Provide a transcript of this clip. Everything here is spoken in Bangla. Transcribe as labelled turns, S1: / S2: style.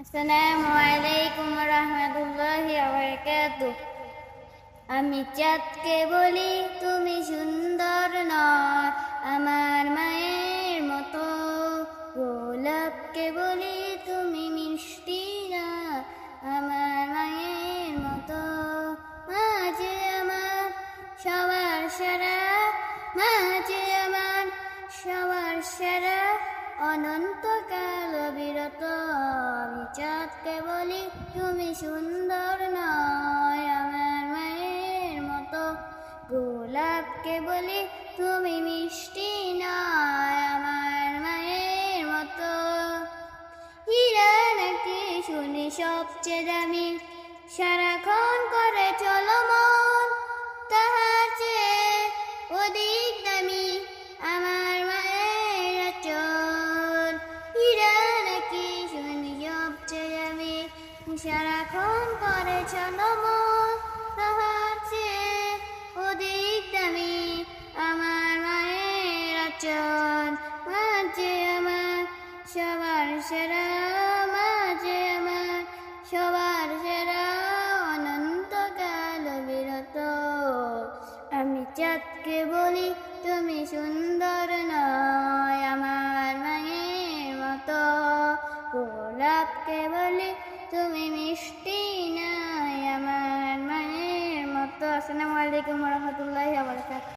S1: আসসালামু আলাইকুম রহমতুল্লাহি ওয়া বারাকাতুহু। আমি চাঁদকে বলি তুমি সুন্দর নয় আমার মায়ের মতো, গোলাপকে বলি তুমি মিষ্টি না আমার মায়ের মতো। মাঝে আমার সবার সেরা, মাঝে আমার সবার সেরা, অনন্তকাল বিরত। আমি চাঁদকে বলি তুমি সুন্দর নয় আমার মায়ের মতো, গোলাপকে বলি তুমি মিষ্টি নয় আমার মায়ের মতো। হীরা নাকি শুনি সবচেয়ে দামি, সারাক্ষণ করে চলো মন, তাহার চেয়ে অধিক দামি আমার মায়ের আঁচল। হীরা নাকি শুনি সবচেয়ে দামি, সারাক্ষণ করে চলো মন, তাহার চেয়ে অধিক দামি আমার মায়ের আঁচল। মাঝে আমার সবার সেরা, মাঝে আমার সবার সেরা, অনন্তকাল বিরত। আমি চাঁদকে বলি তুমি সুন্দর নয় আমার মায়ের মতো, গোলাপকে বলি তুমি মিষ্টি নয় আমার মায়ের মতো। আসসালামু আলাইকুম রহমতুল্লাহি ওয়া বারাকাতুহু।